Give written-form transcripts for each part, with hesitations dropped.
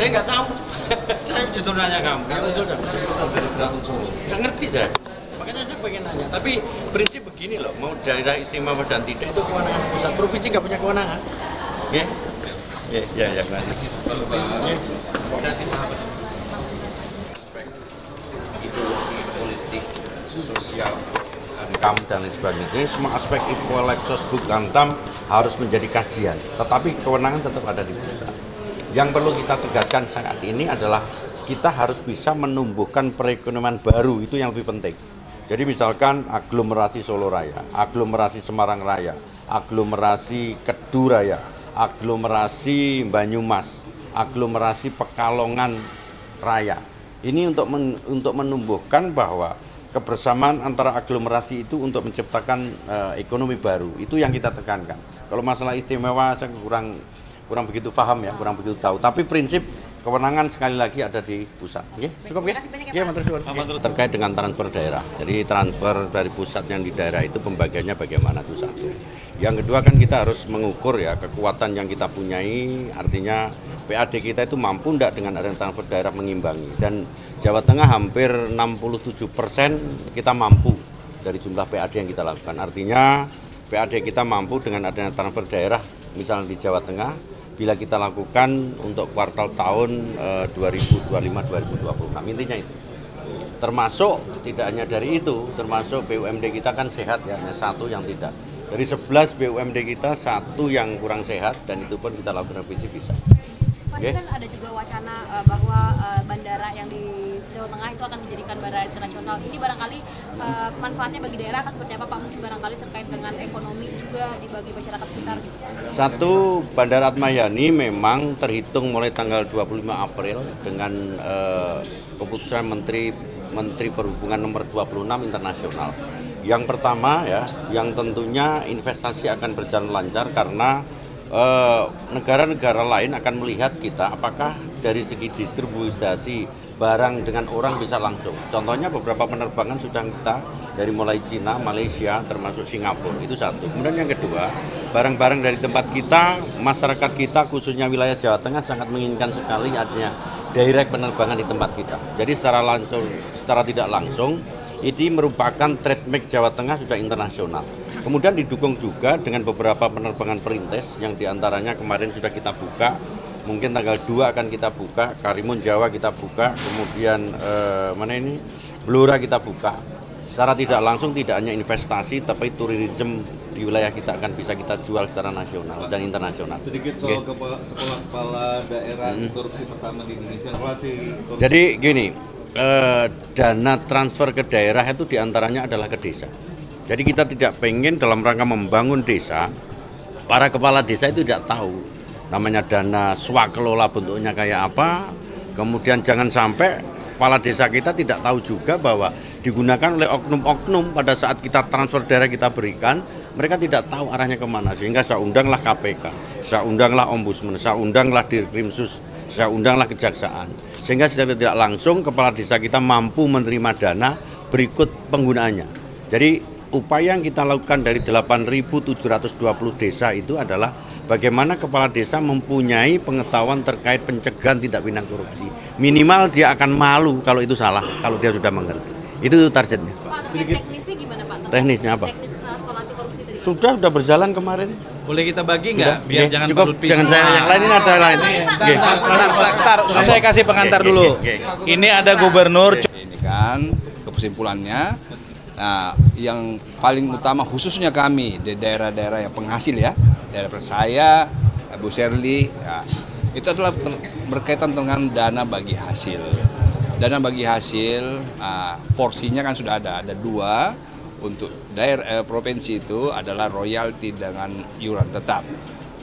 Saya nggak tahu. Saya justru nanya kamu. Kamu sudah nggak ngerti saya. Makanya saya pengen nanya. Tapi prinsip begini loh, mau daerah istimewa dan tidak itu kewenangan pusat. Provinsi nggak punya kewenangan. Ya, ya, masih. Ideologi politik, sosial, hankam dan lain sebagainya. Ini semua aspek Ipolexos Bukantam harus menjadi kajian. Tetapi kewenangan tetap ada di pusat. Yang perlu kita tegaskan saat ini adalah kita harus bisa menumbuhkan perekonomian baru, itu yang lebih penting. Jadi misalkan aglomerasi Solo Raya, aglomerasi Semarang Raya, aglomerasi Kedu Raya, aglomerasi Banyumas, aglomerasi Pekalongan Raya. Ini untuk menumbuhkan bahwa kebersamaan antara aglomerasi itu untuk menciptakan ekonomi baru. Itu yang kita tekankan. Kalau masalah istimewa saya kurang begitu paham ya, kurang begitu tahu. Tapi prinsip kewenangan sekali lagi ada di pusat. Ya, cukup ya? Ya, Menteri Suwon. Terkait dengan transfer daerah. Jadi transfer dari pusat yang di daerah itu pembagiannya bagaimana, itu satu. Yang kedua kan kita harus mengukur ya kekuatan yang kita punyai, artinya PAD kita itu mampu enggak dengan adanya transfer daerah mengimbangi. Dan Jawa Tengah hampir 67% kita mampu dari jumlah PAD yang kita lakukan. Artinya PAD kita mampu dengan adanya transfer daerah misalnya di Jawa Tengah bila kita lakukan untuk kuartal tahun 2025-2026. Intinya itu. Termasuk tidak hanya dari itu, termasuk BUMD kita kan sehat ya, hanya satu yang tidak. Dari 11 BUMD kita satu yang kurang sehat dan itu pun kita lakukan revisi bisa. Pak, ini kan ada juga wacana bahwa bandara yang di Jawa Tengah itu akan dijadikan bandara internasional. Ini barangkali manfaatnya bagi daerah akan seperti apa Pak? Mungkin barangkali terkait dengan ekonomi juga bagi masyarakat sekitar. Satu, Bandara Atmayani memang terhitung mulai tanggal 25 April dengan keputusan Menteri Perhubungan nomor 26 internasional. Yang pertama ya, yang tentunya investasi akan berjalan lancar karena negara-negara lain akan melihat kita apakah dari segi distribusi barang dengan orang bisa langsung. Contohnya beberapa penerbangan sudah kita dari mulai Cina, Malaysia, termasuk Singapura, itu satu. Kemudian yang kedua, barang-barang dari tempat kita, masyarakat kita khususnya wilayah Jawa Tengah sangat menginginkan sekali adanya direct penerbangan di tempat kita. Jadi secara tidak langsung, ini merupakan trademark Jawa Tengah sudah internasional. Kemudian didukung juga dengan beberapa penerbangan perintis yang diantaranya kemarin sudah kita buka, mungkin tanggal 2 akan kita buka, Karimun Jawa kita buka, kemudian Blora kita buka. Secara tidak langsung tidak hanya investasi, tapi tourism di wilayah kita akan bisa kita jual secara nasional dan internasional. Sedikit soal sekolah kepala daerah korupsi pertama di Indonesia. Jadi gini, dana transfer ke daerah itu diantaranya adalah ke desa. Jadi kita tidak pengen dalam rangka membangun desa, para kepala desa itu tidak tahu namanya dana swakelola bentuknya kayak apa. Kemudian jangan sampai kepala desa kita tidak tahu juga bahwa digunakan oleh oknum-oknum pada saat kita transfer daerah kita berikan, mereka tidak tahu arahnya kemana. Sehingga saya undanglah KPK, saya undanglah Ombudsman, saya undanglah Dirkrimsus, saya undanglah Kejaksaan. Sehingga secara tidak langsung kepala desa kita mampu menerima dana berikut penggunaannya. Jadi upaya yang kita lakukan dari 8.720 desa itu adalah bagaimana kepala desa mempunyai pengetahuan terkait pencegahan tindak pidana korupsi. Minimal dia akan malu kalau itu salah, kalau dia sudah mengerti. Itu targetnya. Pak, teknisnya gimana Pak? Teknisnya apa? Teknis sekolah anti korupsi tadi. Sudah berjalan kemarin. Boleh kita bagi nggak? Biar jangan cukup, jangan saya yang lain, ini ada lain. Bentar, saya kasih pengantar dulu. Ini ada gubernur. Ini kan kesimpulannya. Nah, yang paling utama khususnya kami di daerah-daerah yang penghasil ya, daerah saya, Bu Sherly, ya, itu adalah berkaitan dengan dana bagi hasil. Dana bagi hasil, porsinya kan sudah ada 2 untuk daerah provinsi itu adalah royalti dengan iuran tetap.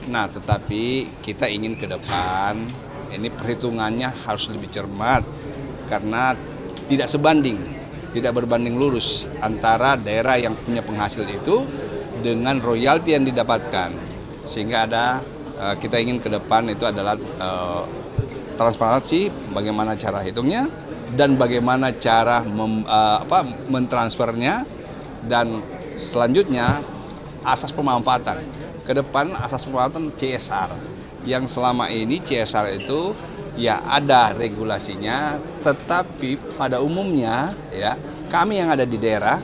Nah, tetapi kita ingin ke depan ini perhitungannya harus lebih cermat karena tidak berbanding lurus antara daerah yang punya penghasil itu dengan royalti yang didapatkan. Sehingga kita ingin ke depan itu adalah transparansi bagaimana cara hitungnya dan bagaimana cara mentransfernya dan selanjutnya asas pemanfaatan. Ke depan asas pemanfaatan CSR yang selama ini CSR itu ya ada regulasinya, tetapi pada umumnya ya kami yang ada di daerah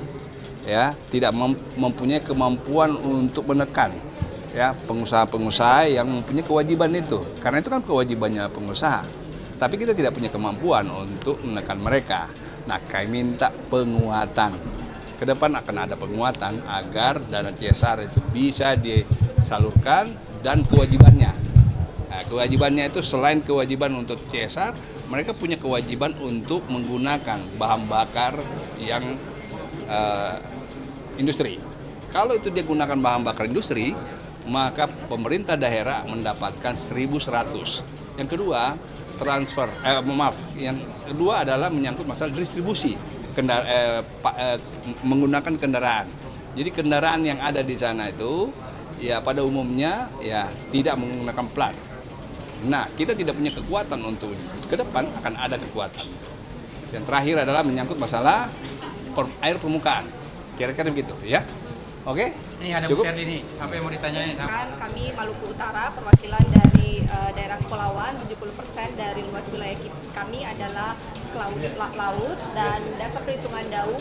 ya tidak mempunyai kemampuan untuk menekan ya pengusaha-pengusaha yang mempunyai kewajiban itu, karena itu kan kewajibannya pengusaha. Tapi kita tidak punya kemampuan untuk menekan mereka. Nah, kami minta penguatan. Ke depan akan ada penguatan agar dana CSR itu bisa disalurkan dan kewajibannya. Nah, kewajibannya itu selain kewajiban untuk CSR, mereka punya kewajiban untuk menggunakan bahan bakar yang industri. Kalau itu dia gunakan bahan bakar industri, maka pemerintah daerah mendapatkan 1.100. Yang kedua, yang kedua adalah menyangkut masalah distribusi menggunakan kendaraan. Jadi kendaraan yang ada di sana itu ya pada umumnya ya tidak menggunakan plat. Nah, kita tidak punya kekuatan untuk ke depan akan ada kekuatan. Yang terakhir adalah menyangkut masalah air permukaan. Kira-kira begitu ya. Oke? Ini ada Bu Sherly nih, apa yang mau ditanyain? Kami Maluku Utara, perwakilan dari daerah kepulauan, 70% dari luas wilayah kami adalah laut, dan dasar perhitungan DAU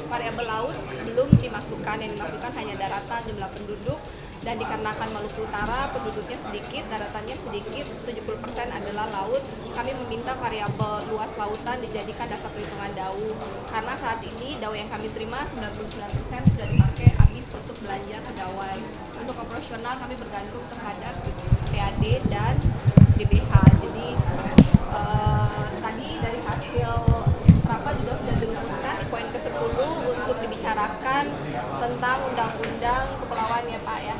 variabel laut belum dimasukkan, yang dimasukkan hanya daratan, jumlah penduduk, dan dikarenakan Maluku Utara penduduknya sedikit, daratannya sedikit, 70% adalah laut, kami meminta variabel luas lautan dijadikan dasar perhitungan DAU, karena saat ini DAU yang kami terima 99% sudah dipakai habis untuk belanja pegawai. Untuk operasional kami bergantung terhadap PAD dan DBH. Jadi tadi dari hasil rapat juga sudah dirumuskan di poin ke-10 untuk dibicarakan tentang undang-undang kepulauan ya Pak ya.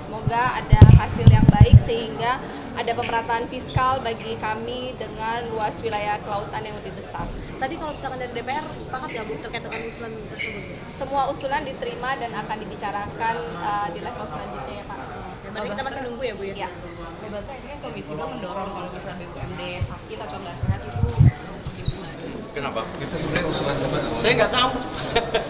Semoga ada hasil yang baik sehingga ada pemerataan fiskal bagi kami dengan luas wilayah kelautan yang lebih besar. Tadi kalau misalkan dari DPR sepakat ya Bu terkait dengan usulan tersebut? Semua usulan diterima dan akan dibicarakan di level selanjutnya ya Pak. Berarti kita masih nunggu ya Bu ya? Ya. Berarti ini kan Komisi 2 mendorong kalau misalnya BUMD sakit atau nggak sehat itu gimana? Kenapa? Itu sebenarnya usulan siapa? Saya nggak tahu.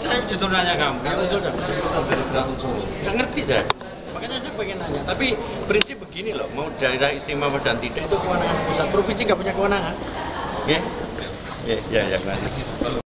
Saya justru nanya kamu. Yang usul nggak ngerti saya. Makanya saya pengen nanya. Tapi prinsip begini loh, mau daerah istimewa dan tidak itu kewenangan pusat. Provinsi nggak punya kewenangan. Ya, ya, ya, terima kasih.